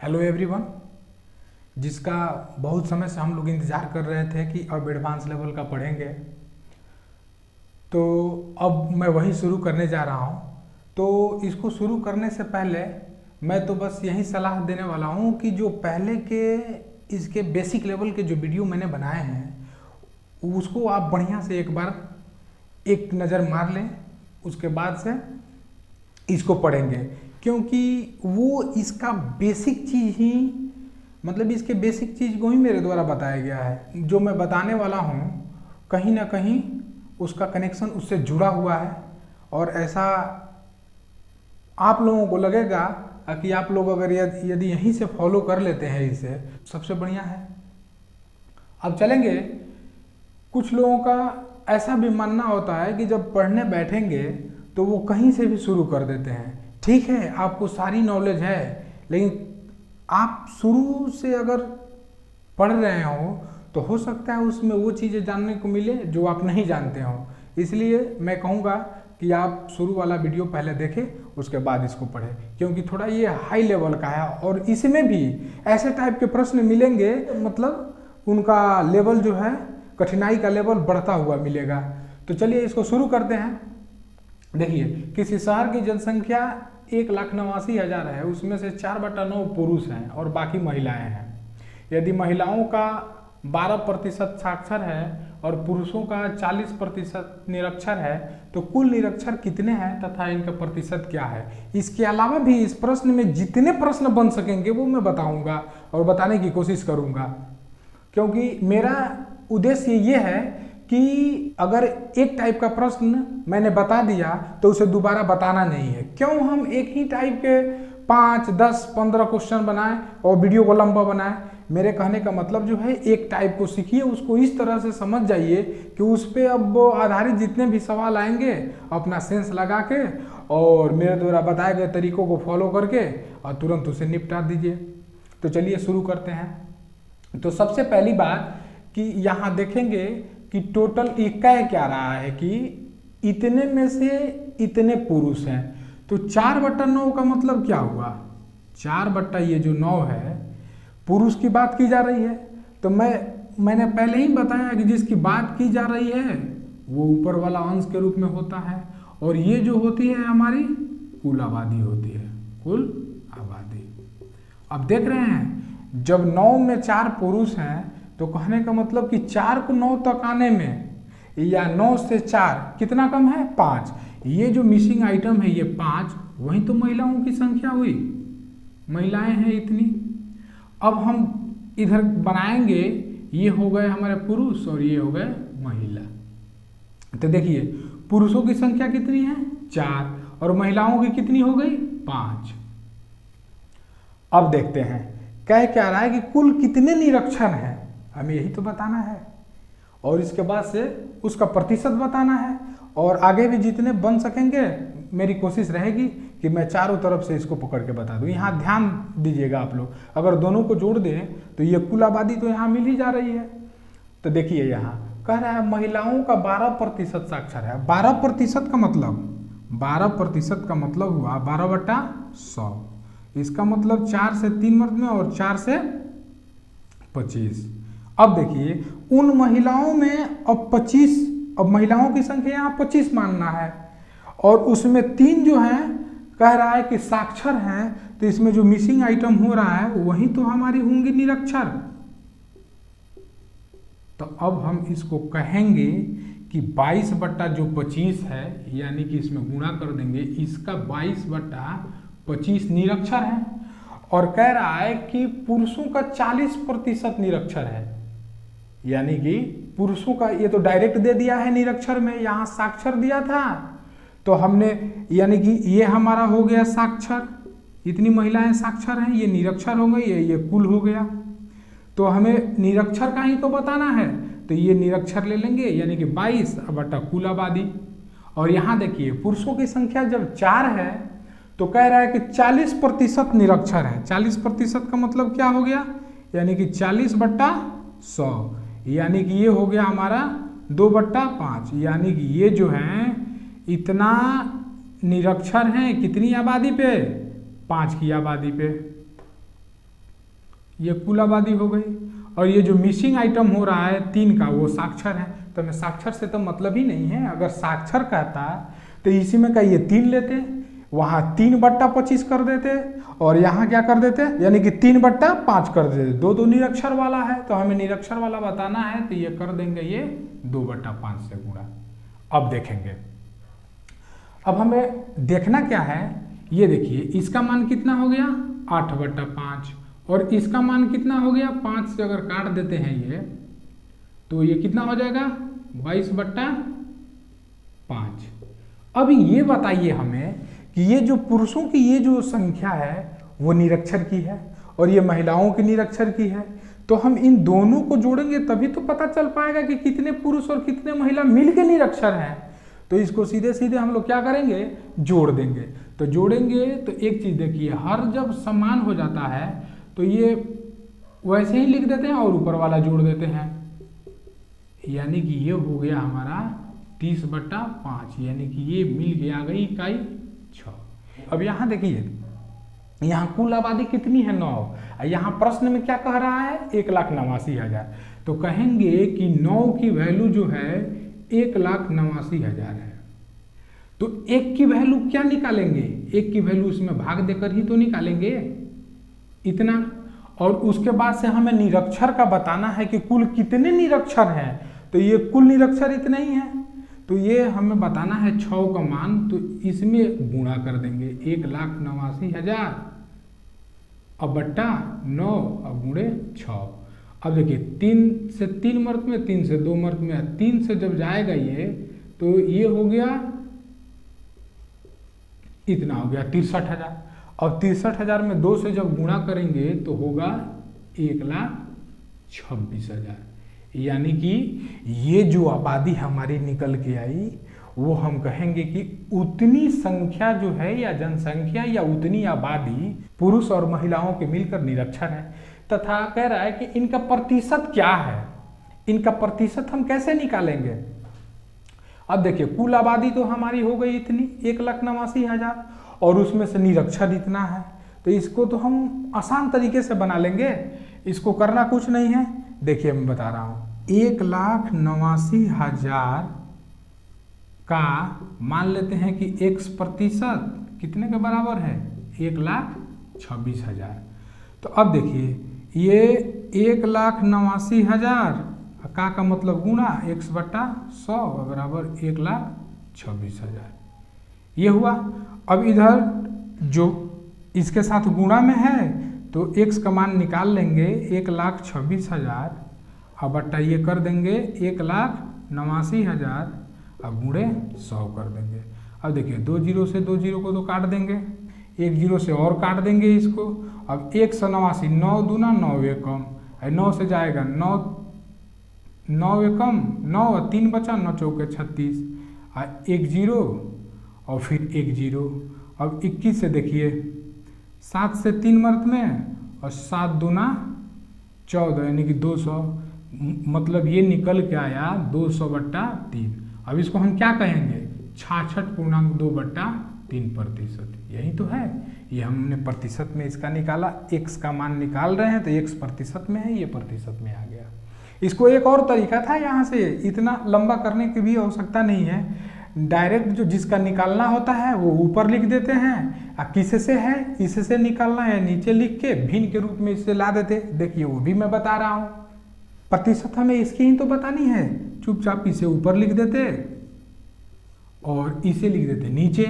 Hello everyone, जिसका बहुत समय से हम लोग इंतज़ार कर रहे थे कि अब एडवांस लेवल का पढ़ेंगे, तो अब मैं वही शुरू करने जा रहा हूँ। तो इसको शुरू करने से पहले मैं तो बस यही सलाह देने वाला हूँ कि जो पहले के इसके बेसिक लेवल के जो वीडियो मैंने बनाए हैं उसको आप बढ़िया से एक बार एक नज़र मार लें, उसके बाद से इसको पढ़ेंगे, क्योंकि वो इसका बेसिक चीज़ ही मतलब इसके बेसिक चीज़ को ही मेरे द्वारा बताया गया है। जो मैं बताने वाला हूँ कहीं ना कहीं उसका कनेक्शन उससे जुड़ा हुआ है, और ऐसा आप लोगों को लगेगा कि आप लोग अगर यदि यहीं से फॉलो कर लेते हैं इसे, सबसे बढ़िया है। अब चलेंगे। कुछ लोगों का ऐसा भी मानना होता है कि जब पढ़ने बैठेंगे तो वो कहीं से भी शुरू कर देते हैं। ठीक है, आपको सारी नॉलेज है, लेकिन आप शुरू से अगर पढ़ रहे हो तो हो सकता है उसमें वो चीज़ें जानने को मिले जो आप नहीं जानते हो। इसलिए मैं कहूँगा कि आप शुरू वाला वीडियो पहले देखें, उसके बाद इसको पढ़ें, क्योंकि थोड़ा ये हाई लेवल का है और इसमें भी ऐसे टाइप के प्रश्न मिलेंगे, मतलब उनका लेवल जो है, कठिनाई का लेवल बढ़ता हुआ मिलेगा। तो चलिए इसको शुरू करते हैं। देखिए, किसी शहर की जनसंख्या 1,89,000 है, उसमें से 4/9 पुरुष हैं और बाकी महिलाएं हैं। यदि महिलाओं का 12% साक्षर है और पुरुषों का 40% निरक्षर है, तो कुल निरक्षर कितने हैं तथा इनका प्रतिशत क्या है। इसके अलावा भी इस प्रश्न में जितने प्रश्न बन सकेंगे वो मैं बताऊंगा और बताने की कोशिश करूंगा, क्योंकि मेरा उद्देश्य ये है कि अगर एक टाइप का प्रश्न मैंने बता दिया तो उसे दोबारा बताना नहीं है। क्यों हम एक ही टाइप के 5, 10, 15 क्वेश्चन बनाएं और वीडियो को लंबा बनाएं। मेरे कहने का मतलब जो है, एक टाइप को सीखिए, उसको इस तरह से समझ जाइए कि उस पर अब आधारित जितने भी सवाल आएंगे अपना सेंस लगा के और मेरे द्वारा बताए गए तरीकों को फॉलो करके और तुरंत उसे निपटा दीजिए। तो चलिए शुरू करते हैं। तो सबसे पहली बात कि यहाँ देखेंगे कि टोटल ये कह क्या रहा है कि इतने में से इतने पुरुष हैं। तो 4/9 का मतलब क्या हुआ? 4 ये जो 9 है, पुरुष की बात की जा रही है। तो मैंने पहले ही बताया कि जिसकी बात की जा रही है वो ऊपर वाला अंश के रूप में होता है, और ये जो होती है हमारी कुल आबादी होती है, कुल आबादी। अब देख रहे हैं, जब 9 में 4 पुरुष हैं तो कहने का मतलब कि 4 को 9 तक आने में, या 9 से 4 कितना कम है? 5। ये जो मिसिंग आइटम है ये 5, वही तो महिलाओं की संख्या हुई, महिलाएं हैं इतनी। अब हम इधर बनाएंगे, ये हो गए हमारे पुरुष और ये हो गए महिला। तो देखिए, पुरुषों की संख्या कितनी है? 4, और महिलाओं की कितनी हो गई? 5। अब देखते हैं कह क्या रहा है कि कुल कितने निरक्षर हैं, हमें यही तो बताना है, और इसके बाद से उसका प्रतिशत बताना है, और आगे भी जितने बन सकेंगे मेरी कोशिश रहेगी कि मैं चारों तरफ से इसको पकड़ के बता दूं। यहाँ ध्यान दीजिएगा आप लोग, अगर दोनों को जोड़ दें तो ये कुल आबादी तो यहाँ मिल ही जा रही है। तो देखिए, यहाँ कह रहा है महिलाओं का 12% साक्षर है। 12% का मतलब 12% का मतलब हुआ 12/100। इसका मतलब 4 से 3 मर्द में और 4 से 25। अब देखिए, उन महिलाओं में अब महिलाओं की संख्या यहाँ 25 मानना है, और उसमें 3 जो हैं कह रहा है कि साक्षर हैं, तो इसमें जो मिसिंग आइटम हो रहा है वही तो हमारी होंगी निरक्षर। तो अब हम इसको कहेंगे कि 22/25 है, यानी कि इसमें गुणा कर देंगे, इसका 22/25 निरक्षर है। और कह रहा है कि पुरुषों का 40% निरक्षर है, यानी कि पुरुषों का, ये तो डायरेक्ट दे दिया है निरक्षर में, यहाँ साक्षर दिया था तो हमने, यानी कि ये हमारा हो गया साक्षर, इतनी महिलाएं साक्षर हैं, ये निरक्षर हो गई, ये कुल हो गया। तो हमें निरक्षर का ही तो बताना है, तो ये निरक्षर ले लेंगे, यानी कि 22 कुल आबादी। और यहाँ देखिए, पुरुषों की संख्या जब 4 है तो कह रहा है कि 40% निरक्षर है। 40% का मतलब क्या हो गया? यानी कि 40/100, यानी कि ये हो गया हमारा 2/5, यानी कि ये जो है इतना निरक्षर हैं कितनी आबादी पे? 5 की आबादी पे। ये कुल आबादी हो गई। और ये जो मिसिंग आइटम हो रहा है 3 का, वो साक्षर है। तो हमें साक्षर से तो मतलब ही नहीं है। अगर साक्षर कहता तो इसी में का ये 3 लेते, वहाँ 3/25 कर देते, और यहाँ क्या कर देते, यानी कि 3/5 कर देते। 2 निरक्षर वाला है, तो हमें निरक्षर वाला बताना है, तो ये कर देंगे ये 2/5 से गुणा। अब देखेंगे, अब हमें देखना क्या है, ये देखिए इसका मान कितना हो गया 8/5, और इसका मान कितना हो गया 5 से अगर काट देते हैं ये, तो ये कितना हो जाएगा 22/5। अब ये बताइए हमें कि ये जो पुरुषों की ये जो संख्या है वो निरक्षर की है और ये महिलाओं की निरक्षर की है। तो हम इन दोनों को जोड़ेंगे तभी तो पता चल पाएगा कि कितने पुरुष और कितने महिला मिलके निरक्षर हैं। तो इसको सीधे सीधे हम लोग क्या करेंगे, जोड़ देंगे। तो जोड़ेंगे तो एक चीज देखिए, हर जब समान हो जाता है तो ये वैसे ही लिख देते हैं और ऊपर वाला जोड़ देते हैं, यानी कि ये हो गया हमारा 30/5, यानी कि ये मिल के आ गई इकाई 6। अब यहाँ देखिए, यहाँ कुल आबादी कितनी है 9, यहाँ प्रश्न में क्या कह रहा है 1,89,000। तो कहेंगे कि 9 की वैल्यू जो है 1,89,000 है। तो 1 की वैल्यू क्या निकालेंगे, 1 की वैल्यू इसमें भाग देकर ही तो निकालेंगे इतना। और उसके बाद से हमें निरक्षर का बताना है कि कुल कितने निरक्षर हैं, तो ये कुल निरक्षर इतने ही है। तो ये हमें बताना है 6 का मान, तो इसमें गुणा कर देंगे 1,89,000 अब बट्टा 9 अब गुणे 6। अब देखिए 3 से 3 मर्त में, 3 से 2 मर्त में, 3 से जब जाएगा ये तो ये हो गया इतना हो गया 63,000। अब 63,000 में 2 से जब गुणा करेंगे तो होगा 1,26,000, यानी कि ये जो आबादी हमारी निकल के आई वो हम कहेंगे कि उतनी संख्या जो है या जनसंख्या या उतनी आबादी पुरुष और महिलाओं के मिलकर निरक्षर है। तथा कह रहा है कि इनका प्रतिशत क्या है, इनका प्रतिशत हम कैसे निकालेंगे। अब देखिए कुल आबादी तो हमारी हो गई इतनी 1,89,000 और उसमें से निरक्षर इतना है, तो इसको तो हम आसान तरीके से बना लेंगे, इसको करना कुछ नहीं है। देखिए मैं बता रहा हूँ 1,89,000 का मान लेते हैं कि x प्रतिशत कितने के बराबर है 1,26,000। तो अब देखिए ये 1,89,000 का मतलब गुणा x/100 बराबर 1,26,000 ये हुआ। अब इधर जो इसके साथ गुणा में है तो x का मान निकाल लेंगे 1,26,000 अब बट्टा ये कर देंगे 1,89,000 अब गुणे 100 कर देंगे। अब देखिए 2 जीरो से 2 जीरो को तो काट देंगे, 1 जीरो से और काट देंगे इसको। अब 189 9 दूना 9 एकम, 9 से जाएगा 9 9 एकम 9 और 3 बचा 9 चौके 36 और 1 जीरो और फिर 1 जीरो। अब 21 से देखिए 7 से 3 मर्त में और 7 दूना 14 यानी कि 200, मतलब ये निकल के आया 200/3। अब इसको हम क्या कहेंगे 66.2/3%, यही तो है। ये हमने प्रतिशत में इसका निकाला, x का मान निकाल रहे हैं तो x प्रतिशत में है, ये प्रतिशत में आ गया। इसको एक और तरीका था, यहाँ से इतना लंबा करने की भी आवश्यकता नहीं है, डायरेक्ट जो जिसका निकालना होता है वो ऊपर लिख देते हैं, किससे है इससे निकालना है नीचे लिख के भिन्न के रूप में इससे ला देते। देखिए वो भी मैं बता रहा हूँ, प्रतिशत हमें इसकी ही तो बतानी है, चुपचाप इसे ऊपर लिख देते और इसे लिख देते नीचे,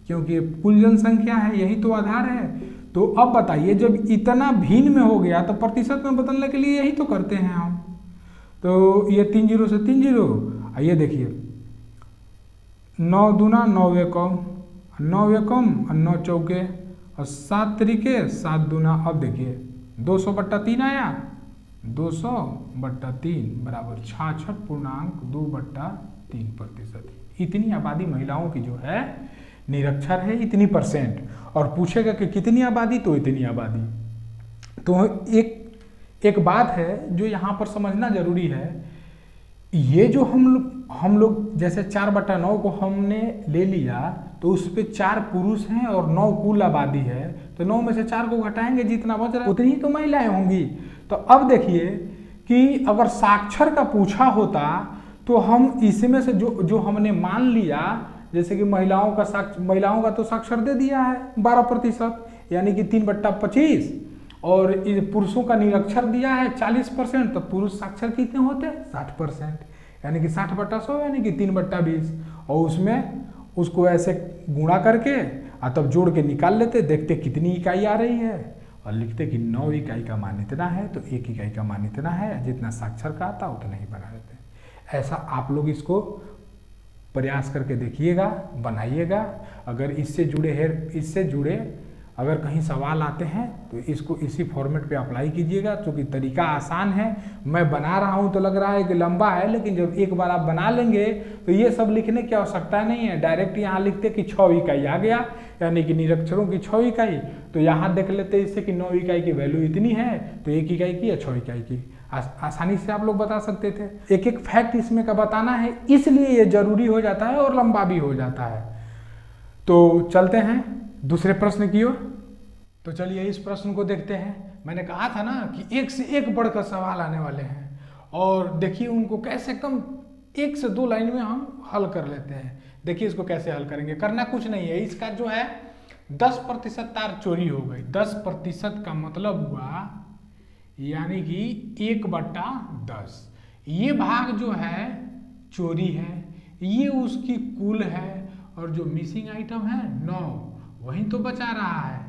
क्योंकि कुल जनसंख्या है, यही तो आधार है। तो अब बताइए जब इतना भिन्न में हो गया तो प्रतिशत में बदलने के लिए यही तो करते हैं हम। तो ये 3 जीरो से 3 जीरो, ये देखिए 9 दूना 9 एकम 9 एकम और 9 चौके और 7 तरीके 7 दूना। अब देखिए 200/3 आया, 200/3 बराबर 66.2/3%। इतनी आबादी महिलाओं की जो है निरक्षर है, इतनी %। और पूछेगा कि कितनी आबादी, तो इतनी आबादी। तो एक बात है जो यहाँ पर समझना जरूरी है, ये जो हम लोग जैसे 4/9 को हमने ले लिया तो उस पर 4 पुरुष हैं और 9 कुल आबादी है, तो तो 9 में से 4 को घटाएंगे, जितना बच रहा है उतनी ही तो महिलाएं होंगी। तो अब देखिए कि अगर साक्षर का पूछा होता तो हम इसमें से जो हमने मान लिया, जैसे कि महिलाओं का तो साक्षर दे दिया है 12%, यानी कि 3/25, और पुरुषों का निरक्षर दिया है 40%, तो पुरुष साक्षर कितने होते हैं 60%, यानी कि 60/100 यानी कि 3/20, और उसमें उसको ऐसे गुणा करके और तब जोड़ के निकाल लेते, देखते कितनी इकाई आ रही है और लिखते कि 9 इकाई का मान इतना है, तो 1 इकाई का मान इतना है, जितना साक्षर का आता उतना ही बना देते हैं। ऐसा आप लोग इसको प्रयास करके देखिएगा, बनाइएगा। अगर इससे जुड़े अगर कहीं सवाल आते हैं तो इसको इसी फॉर्मेट पे अप्लाई कीजिएगा, क्योंकि तरीका आसान है। मैं बना रहा हूँ तो लग रहा है कि लंबा है, लेकिन जब एक बार आप बना लेंगे तो ये सब लिखने की आवश्यकता नहीं है। डायरेक्ट यहाँ लिखते कि 6 इकाई आ गया, यानी कि निरक्षरों की 6 इकाई, तो यहाँ देख लेते इससे कि 9 इकाई की वैल्यू इतनी है, तो 1 इकाई की या 6 इकाई की आसानी से आप लोग बता सकते थे। एक एक फैक्ट इसमें का बताना है, इसलिए ये जरूरी हो जाता है और लंबा भी हो जाता है। तो चलते हैं दूसरे प्रश्न की ओर। तो चलिए इस प्रश्न को देखते हैं। मैंने कहा था ना कि एक से एक बढ़कर सवाल आने वाले हैं, और देखिए उनको कैसे कम 1 से 2 लाइन में हम हल कर लेते हैं। देखिए इसको कैसे हल करेंगे, करना कुछ नहीं है। इसका जो है 10% तार चोरी हो गई। 10% का मतलब हुआ यानी कि 1/10। ये भाग जो है चोरी है, ये उसकी कुल है, और जो मिसिंग आइटम है 9, वही तो बचा रहा है।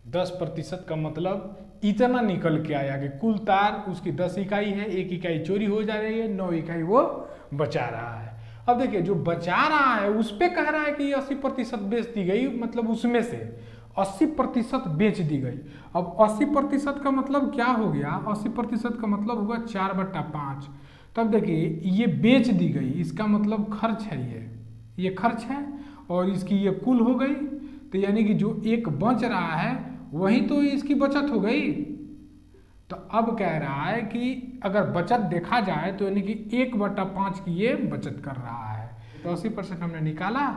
10% का मतलब इतना निकल के आया कि कुल तार उसकी 10 इकाई है, 1 इकाई चोरी हो जा रही है, 9 इकाई वो बचा रहा है। अब देखिए जो बचा रहा है उस पे कह रहा है कि 80% बेच दी गई, मतलब उसमें से 80% बेच दी गई। अब 80% का मतलब क्या हो गया, 80% का मतलब होगा 4/5। तब देखिए ये बेच दी गई, इसका मतलब खर्च है, ये खर्च है, और इसकी ये कुल हो गई, तो यानी कि जो एक बच रहा है वही तो इसकी बचत हो गई। तो अब कह रहा है कि अगर बचत देखा जाए तो यानी कि 1/5 की ये बचत कर रहा है। तो 80% हमने निकाला,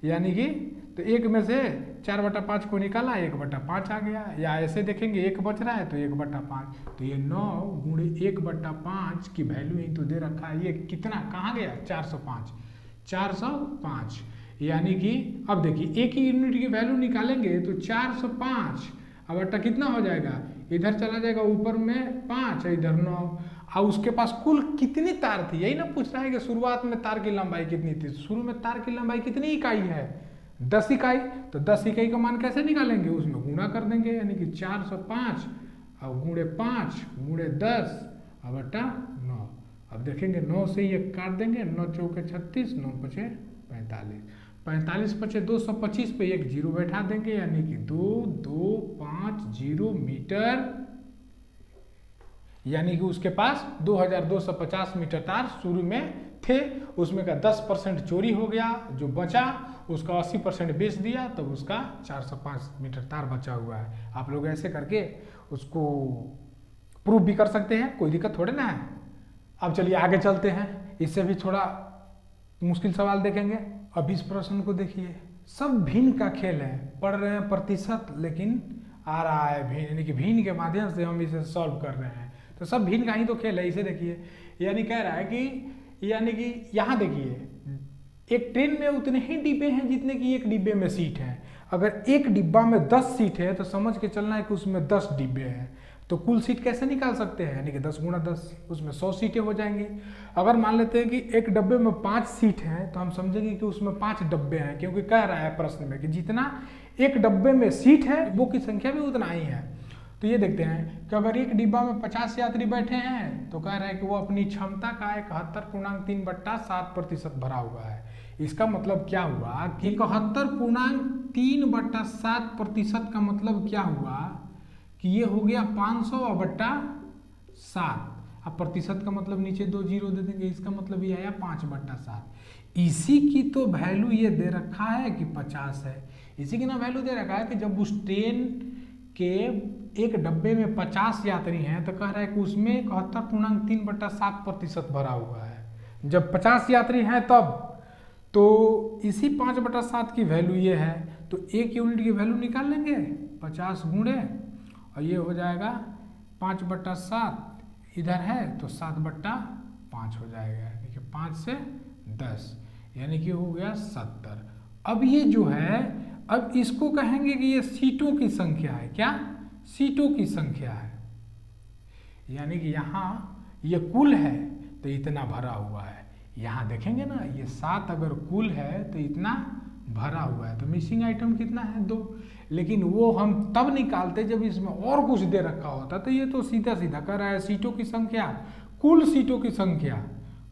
यानी कि तो 1 में से 4/5 को निकाला, 1/5 आ गया। या ऐसे देखेंगे 1 बच रहा है तो 1/5, तो ये 9 गुणे 1/5 की वैल्यू ही तो दे रखा है। ये कितना कहाँ गया, 405, यानी कि अब देखिए एक ही यूनिट की वैल्यू निकालेंगे तो 405, अब बट्टा कितना हो जाएगा, इधर चला जाएगा ऊपर में 5, इधर 9, और उसके पास कुल कितनी तार थी, यही ना पूछ रहा है कि शुरुआत में तार की लंबाई कितनी थी। शुरू में तार की लंबाई कितनी इकाई है, 10 इकाई। तो 10 इकाई का मान कैसे निकालेंगे, उसमें गुणा कर देंगे, यानी कि 405 और गुणे 5 गुणे 10 और बट्टा 9। अब देखेंगे 9 से ये काट देंगे, 9 चौके 36, 9 पचे 45, 45 पचे 225 पे एक जीरो बैठा देंगे, यानी कि 2250 मीटर, यानी कि उसके पास 2250 मीटर तार शुरू में थे। उसमें का 10% चोरी हो गया, जो बचा उसका 80% बेच दिया, तो उसका 405 मीटर तार बचा हुआ है। आप लोग ऐसे करके उसको प्रूफ भी कर सकते हैं, कोई दिक्कत थोड़े ना है। अब चलिए आगे चलते हैं, इससे भी थोड़ा मुश्किल सवाल देखेंगे। अब इस प्रश्न को देखिए, सब भिन्न का खेल है, पढ़ रहे हैं प्रतिशत, लेकिन आ रहा है भिन्न, यानी कि भिन्न के माध्यम से हम इसे सॉल्व कर रहे हैं। तो सब भिन्न का ही तो खेल है। इसे देखिए, यानी कह रहा है कि यानी कि यहाँ देखिए एक ट्रेन में उतने ही डिब्बे हैं जितने कि एक डिब्बे में सीट है। अगर एक डिब्बा में 10 सीट है तो समझ के चलना है कि उसमें 10 डिब्बे हैं। तो कुल सीट कैसे निकाल सकते हैं, यानी कि 10 गुणा 10, उसमें 100 सीटें हो जाएंगी। अगर मान लेते हैं कि एक डब्बे में 5 सीट हैं तो हम समझेंगे कि उसमें 5 डब्बे हैं, क्योंकि कह रहा है प्रश्न में कि जितना एक डब्बे में सीट है वो की संख्या भी उतना ही है। तो ये देखते हैं कि अगर एक डिब्बा में 50 यात्री बैठे हैं तो कह रहा है कि वो अपनी क्षमता का 71.3/7% भरा हुआ है। इसका मतलब क्या हुआ कि 71.3/7% का मतलब क्या हुआ कि ये हो गया 500/7। अब प्रतिशत का मतलब नीचे 2 जीरो दे देंगे, इसका मतलब ये आया 5/7। इसी की तो वैल्यू ये दे रखा है कि 50 है। इसी की ना वैल्यू दे रखा है कि जब उस ट्रेन के एक डब्बे में 50 यात्री हैं तो कह रहा है कि उसमें 71.3/7% भरा हुआ है। जब 50 यात्री हैं तब तो इसी 5/7 की वैल्यू ये है। तो एक यूनिट की वैल्यू निकाल लेंगे 50 गुणे, और ये हो जाएगा 5/7, इधर है तो 7/5 हो जाएगा, देखिए 5 से 10 यानी कि हो गया 70। अब ये जो है, अब इसको कहेंगे कि ये सीटों की संख्या है। क्या? सीटों की संख्या है, यानी कि यहाँ ये कुल है तो इतना भरा हुआ है। यहाँ देखेंगे ना, ये 7 अगर कुल है तो इतना भरा हुआ है, तो मिसिंग आइटम कितना है? 2। लेकिन वो हम तब निकालते जब इसमें और कुछ दे रखा होता। तो ये तो सीधा सीधा कर रहा है सीटों की संख्या, कुल सीटों की संख्या।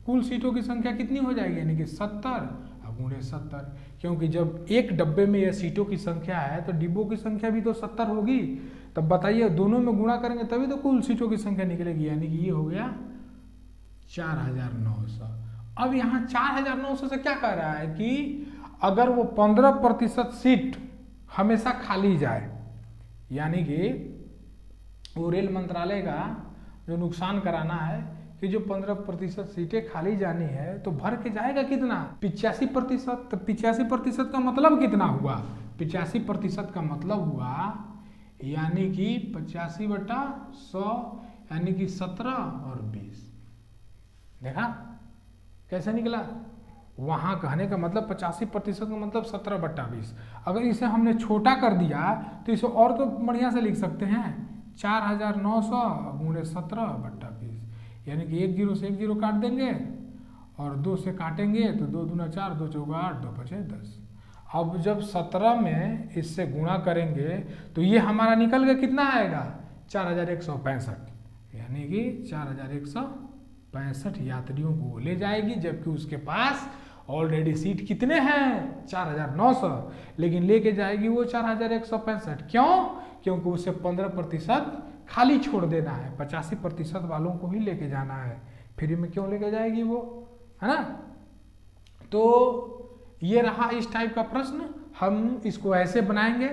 कुल सीटों की संख्या कितनी हो जाएगी? यानी कि 70 गुणे 70, क्योंकि जब एक डब्बे में यह सीटों की संख्या है तो डिब्बों की संख्या भी तो 70 होगी। तब बताइए, दोनों में गुणा करेंगे तभी तो कुल सीटों की संख्या निकलेगी, यानी कि ये हो गया 4900। अब यहाँ 4900 से क्या कह रहा है कि अगर वो 15% सीट हमेशा खाली जाए, यानी कि वो रेल मंत्रालय का जो नुकसान कराना है कि जो 15% सीटें खाली जानी है तो भर के जाएगा कितना? 85%। तो 85% का मतलब कितना हुआ? 85% का मतलब हुआ यानी कि 85/100 यानी कि 17 और 20। देखा कैसे निकला? वहां कहने का मतलब 85% का मतलब 17/20। अगर इसे हमने छोटा कर दिया तो इसे और तो बढ़िया से लिख सकते हैं, 4900 गुणे 17/20, यानी कि 1 0 से 1 0 काट देंगे और 2 से काटेंगे तो 2 दूना 4, 2 चौका 8, 2 पचे 10। अब जब 17 में इससे गुणा करेंगे तो ये हमारा निकल गया, कितना आएगा? 4165, यानी कि 4165 यात्रियों को ले जाएगी, जबकि उसके पास ऑलरेडी सीट कितने हैं? 4900, लेकिन लेके जाएगी वो 4165। क्यों? क्योंकि उसे 15% खाली छोड़ देना है, 85% वालों को ही लेके जाना है। फ्री में क्यों लेके जाएगी वो, है ना? तो ये रहा इस टाइप का प्रश्न, हम इसको ऐसे बनाएंगे।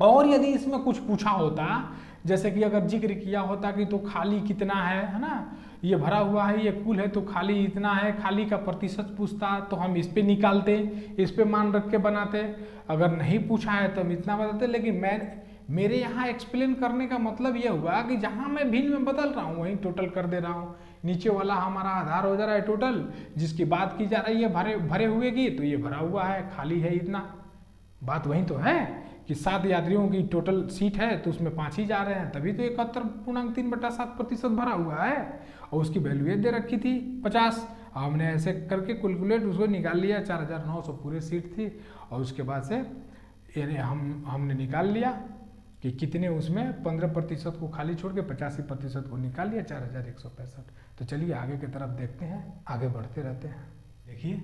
और यदि इसमें कुछ पूछा होता, जैसे कि अगर जिक्र किया होता कि तो खाली कितना है ना, ये भरा हुआ है, ये कुल है तो खाली इतना है, खाली का प्रतिशत पूछता तो हम इस पे निकालते, इस पे मान रख के बनाते। अगर नहीं पूछा है तो हम इतना बताते। लेकिन मेरे यहाँ एक्सप्लेन करने का मतलब यह हुआ कि जहाँ मैं भिन्न में बदल रहा हूँ वहीं टोटल कर दे रहा हूँ। नीचे वाला हमारा आधार हो जा रहा है टोटल, जिसकी बात की जा रही है भरे हुए की, तो ये भरा हुआ है, खाली है इतना। बात वही तो है कि 7 यात्रियों की टोटल सीट है तो उसमें 5 ही जा रहे हैं, तभी तो 71.3/7% भरा हुआ है। और उसकी वैल्यू दे रखी थी 50। हमने ऐसे करके कैलकुलेट उसको निकाल लिया, 4900 पूरे सीट थी। और उसके बाद से यानी हमने निकाल लिया कि कितने उसमें 15% को खाली छोड़ के 85% को निकाल लिया, 4165। तो चलिए आगे की तरफ देखते हैं, आगे बढ़ते रहते हैं। देखिए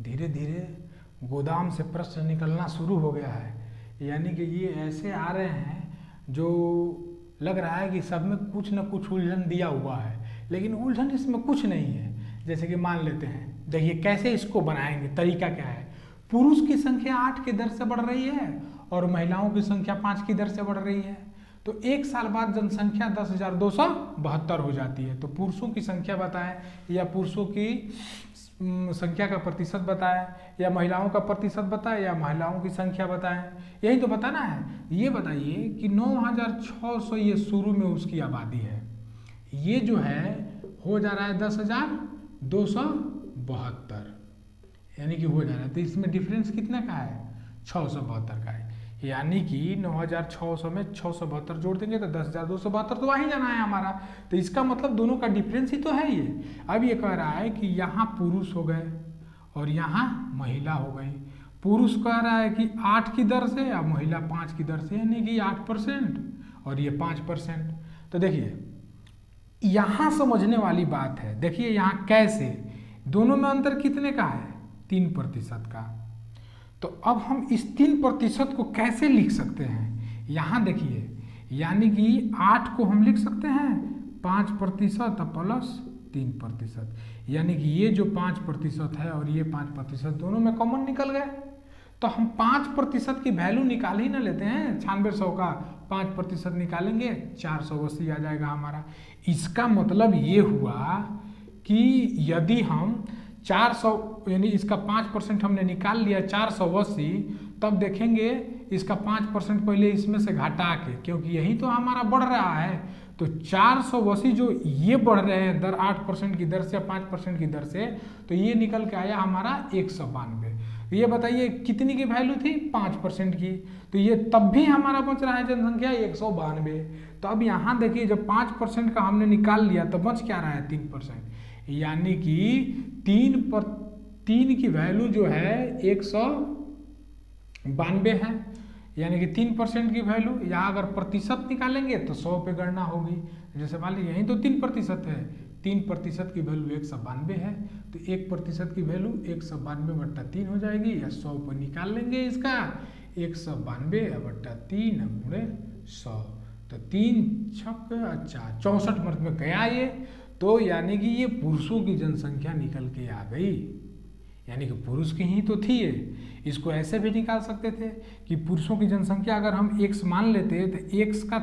धीरे धीरे गोदाम से प्रश्न निकलना शुरू हो गया है, यानी कि ये ऐसे आ रहे हैं जो लग रहा है कि सब में कुछ न कुछ उलझन दिया हुआ है, लेकिन उलझन इसमें कुछ नहीं है। जैसे कि मान लेते हैं, देखिए कैसे इसको बनाएंगे, तरीका क्या है। पुरुष की संख्या 8 की दर से बढ़ रही है और महिलाओं की संख्या 5 की दर से बढ़ रही है, तो 1 साल बाद जनसंख्या 10,272 हो जाती है। तो पुरुषों की संख्या बताएं, या पुरुषों की संख्या का प्रतिशत बताएं, या महिलाओं का प्रतिशत बताएं, या महिलाओं की संख्या बताएं, यही तो बताना है। ये बताइए कि 9,600 ये शुरू में उसकी आबादी है, ये जो है हो जा रहा है 10,272, यानी कि हो जा रहा है। तो इसमें डिफरेंस कितने का है? 672 का है, यानी कि 9,600 में 672 जोड़ देंगे तो 10,272 तो वहीं जाना है हमारा। तो इसका मतलब दोनों का डिफरेंस ही तो है ये। अब ये कह रहा है कि यहाँ पुरुष हो गए और यहाँ महिला हो गई। पुरुष कह रहा है कि 8 की दर से और महिला 5 की दर से, यानी कि 8% और ये 5%। तो देखिए यहाँ समझने वाली बात है। देखिए यहाँ कैसे दोनों में अंतर कितने का है? 3% का। तो अब हम इस 3% को कैसे लिख सकते हैं? यहाँ देखिए, यानी कि 8 को हम लिख सकते हैं 5% प्लस 3%, यानी कि ये जो 5% है और ये 5% दोनों में कॉमन निकल गए। तो हम 5% की वैल्यू निकाल ही ना लेते हैं, 9600 का 5% निकालेंगे 480 आ जाएगा हमारा। इसका मतलब ये हुआ कि यदि हम 400 यानी इसका 5% हमने निकाल लिया 480, तब देखेंगे इसका 5% पहले इसमें से घटा के, क्योंकि यही तो हमारा बढ़ रहा है। तो 480 जो ये बढ़ रहे हैं दर 8% की दर से या 5% की दर से, तो ये निकल के आया हमारा 192। ये बताइए कितनी की वैल्यू थी? 5% की। तो ये तब भी हमारा बच रहा है जनसंख्या 192। तो अब यहाँ देखिए जब 5% का हमने निकाल लिया तो बच क्या रहा है? 3%। यानी कि 3 की वैल्यू जो है 192 है, यानी कि 3% की वैल्यू। यहाँ अगर प्रतिशत निकालेंगे तो 100 पे गणना होगी। जैसे मान लीजिए यहीं तो 3% है, 3% की वैल्यू 192 है, तो 1% की वैल्यू 192/3 हो जाएगी, या 100 पर निकाल लेंगे इसका 192/3 गुणे 100। तो 3 छक 64 मर्द में गया ये। तो यानी कि ये पुरुषों की जनसंख्या निकल के आ गई, यानी कि पुरुष की ही तो थी ये। इसको ऐसे भी निकाल सकते थे कि पुरुषों की जनसंख्या अगर हम x मान लेते तो x का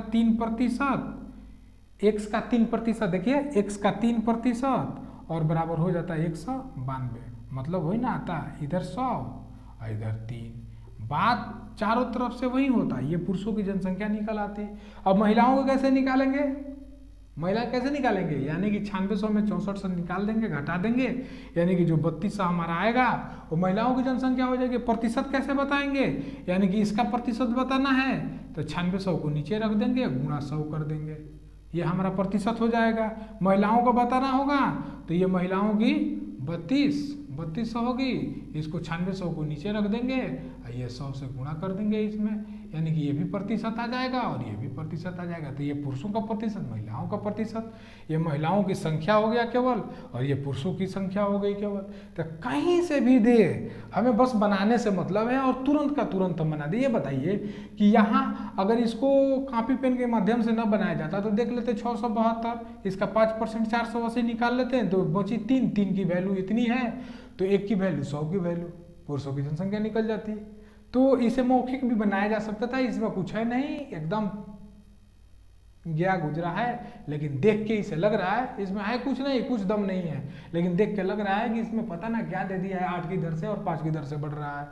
3%, देखिए x का 3% और बराबर हो जाता है 192। मतलब वही ना आता, इधर 100 और इधर 3। बात चारों तरफ से वही होता है, ये पुरुषों की जनसंख्या निकल आती। अब महिलाओं को कैसे निकालेंगे? महिला कैसे निकालेंगे? यानी कि 9600 में 64 से निकाल देंगे, घटा देंगे, यानी कि जो 3200 हमारा आएगा वो महिलाओं की जनसंख्या हो जाएगी। प्रतिशत कैसे बताएंगे? यानी कि इसका प्रतिशत बताना है तो 9600 को नीचे रख देंगे, गुणा 100 कर देंगे, ये हमारा प्रतिशत हो जाएगा। महिलाओं को बताना होगा तो ये महिलाओं की 3200 होगी, इसको 9600 को नीचे रख देंगे, ये 100 से गुणा कर देंगे इसमें, यानी कि ये भी प्रतिशत आ जाएगा और ये भी प्रतिशत आ जाएगा। तो ये पुरुषों का प्रतिशत, महिलाओं का प्रतिशत, ये महिलाओं की संख्या हो गया केवल और ये पुरुषों की संख्या हो गई केवल। तो कहीं से भी दे, हमें बस बनाने से मतलब है और तुरंत का तुरंत हम बना दे। ये बताइए कि यहाँ अगर इसको कॉपी पेन के माध्यम से न बनाया जाता तो देख लेते 672, इसका 5% 480 निकाल लेते हैं तो बची 3 की वैल्यू इतनी है, तो 1 की वैल्यू 100 की वैल्यू पुरुषों की जनसंख्या निकल जाती। तो इसे मौखिक भी बनाया जा सकता था, इसमें कुछ है नहीं, एकदम गया गुजरा है, लेकिन देख के इसे लग रहा है इसमें है कुछ नहीं, कुछ दम नहीं है, लेकिन देख के लग रहा है कि इसमें पता ना क्या दे दिया है, 8 की दर से और 5 की दर से बढ़ रहा है।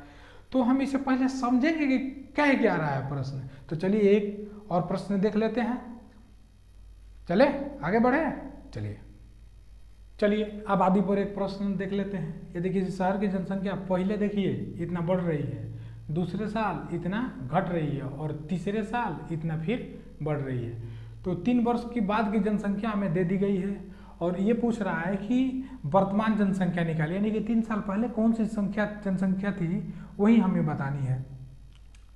तो हम इसे पहले समझेंगे कि कह क्या रहा है प्रश्न। तो चलिए एक और प्रश्न देख लेते हैं, चले आगे बढ़े। चलिए अब आदि पर एक प्रश्न देख लेते हैं। ये देखिए शहर की जनसंख्या पहले देखिए इतना बढ़ रही है, दूसरे साल इतना घट रही है और तीसरे साल इतना फिर बढ़ रही है। तो 3 वर्ष की बाद की जनसंख्या हमें दे दी गई है और ये पूछ रहा है कि वर्तमान जनसंख्या निकालिए, यानी कि 3 साल पहले कौन सी जनसंख्या थी वही हमें बतानी है।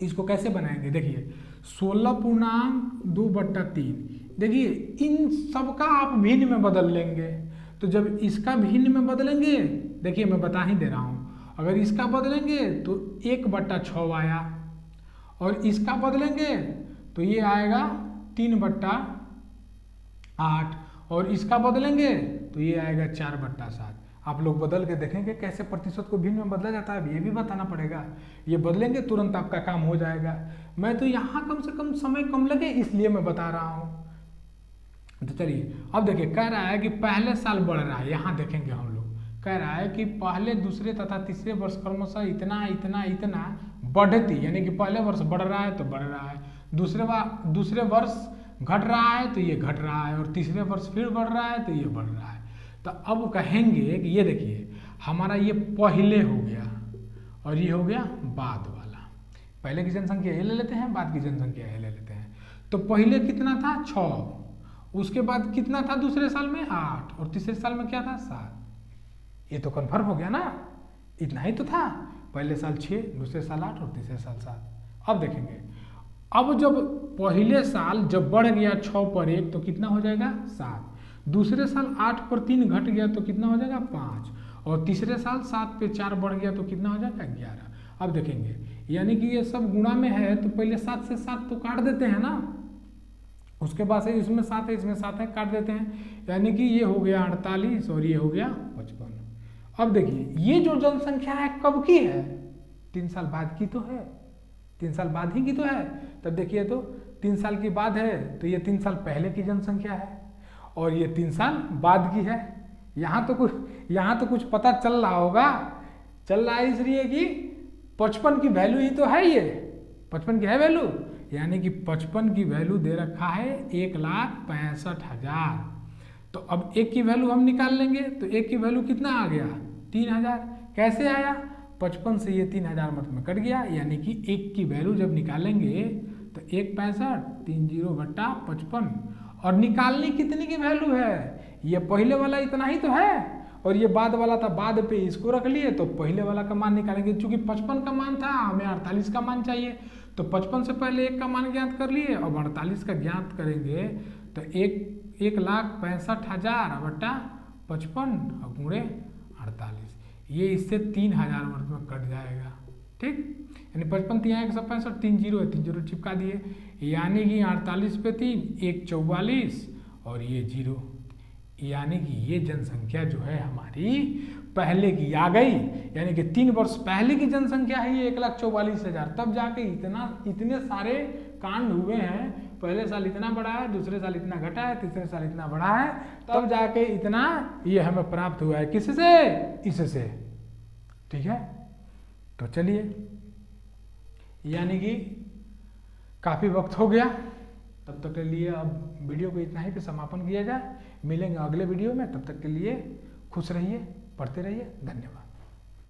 इसको कैसे बनाएंगे? देखिए 16.2/3, देखिए इन सबका आप भिन्न में बदल लेंगे। तो जब इसका भिन्न में बदलेंगे, देखिए मैं बता ही दे रहा हूँ, अगर इसका बदलेंगे तो 1/6 आया और इसका बदलेंगे तो ये आएगा 3/8 और इसका बदलेंगे तो ये आएगा 4/7। आप लोग बदल के देखेंगे कैसे प्रतिशत को भिन्न में बदला जाता है, ये भी बताना पड़ेगा। ये बदलेंगे तुरंत आपका काम हो जाएगा। मैं तो यहाँ कम से कम समय कम लगे इसलिए मैं बता रहा हूँ। तो चलिए अब देखिए कह रहा है कि पहले साल बढ़ रहा है, यहाँ देखेंगे हम लोग, कह रहा है कि पहले दूसरे तथा तीसरे वर्ष क्रमशः इतना इतना इतना बढ़ती, यानी कि पहले वर्ष बढ़ रहा है तो बढ़ रहा है, दूसरे वर्ष घट रहा है तो ये घट रहा है और तीसरे वर्ष फिर बढ़ रहा है तो ये बढ़ रहा है। तो अब कहेंगे कि ये देखिए हमारा ये पहले हो गया और ये हो गया बाद वाला। पहले की जनसंख्या ये ले लेते हैं, बाद की जनसंख्या ये ले लेते हैं। तो पहले कितना था? 6, उसके बाद कितना था दूसरे साल में? 8 और तीसरे साल में क्या था? 7। ये तो कन्फर्म हो गया ना, इतना ही तो था। पहले साल 6, दूसरे साल 8 और तीसरे साल 7। अब देखेंगे, अब जब पहले साल जब बढ़ गया 6 पर 1 तो कितना हो जाएगा? 7। दूसरे साल 8 पर 3 घट गया तो कितना हो जाएगा? 5 और तीसरे साल 7 पे 4 बढ़ गया तो कितना हो जाएगा? 11। अब देखेंगे यानी कि ये सब गुणा में है तो पहले 7 से 7 तो काट देते हैं ना, उसके बाद से इसमें 7 है इसमें 7 है, काट देते हैं, यानी कि ये हो गया 48 और ये हो गया 55। अब देखिए ये जो जनसंख्या है कब की है? 3 साल बाद की तो है, 3 साल बाद ही की तो है। तब देखिए तो 3 साल की बाद है तो ये 3 साल पहले की जनसंख्या है और ये 3 साल बाद की है। यहाँ तो कुछ पता चल रहा होगा, चल रहा है इसलिए कि 55 की वैल्यू ही तो है, ये 55 की है वैल्यू, यानी कि 55 की वैल्यू दे रखा है 1,65,000। तो अब एक की वैल्यू हम निकाल लेंगे, तो एक की वैल्यू कितना आ गया 3,000। कैसे आया, 55 से ये 3,000 मत में कट गया, यानी कि एक की वैल्यू जब निकालेंगे तो 1,65 30/55, और निकालनी कितनी की वैल्यू है, ये पहले वाला इतना ही तो है और ये बाद वाला था, बाद पे इसको रख लिए, तो पहले वाला का मान निकालेंगे। चूंकि 55 का मान था, हमें 48 का मान चाहिए, तो 55 से पहले एक का मान ज्ञात कर लिए, अब 48 का ज्ञात करेंगे तो 1,65,000 बटा 55 और गुणे 48, ये इससे 3,000 वर्ग में कट जाएगा। ठीक, यानी 55 3 165, 3 जीरो है, 3 जीरो चिपका दिए, यानी कि 48 पे 3 1 44 और ये 0, यानी कि ये जनसंख्या जो है हमारी पहले की आ गई, यानी कि 3 वर्ष पहले की जनसंख्या है ये 1,44,000। तब जाके इतने सारे कांड हुए हैं, पहले साल इतना बढ़ा है, दूसरे साल इतना घटा है, तीसरे साल इतना बढ़ा है, तब जाके इतना ये हमें प्राप्त हुआ है, किससे, इससे। ठीक है, तो चलिए, यानी कि काफ़ी वक्त हो गया, तब तक के लिए अब वीडियो को इतना ही पे समापन किया जाए। मिलेंगे अगले वीडियो में, तब तक के लिए खुश रहिए, पढ़ते रहिए, धन्यवाद।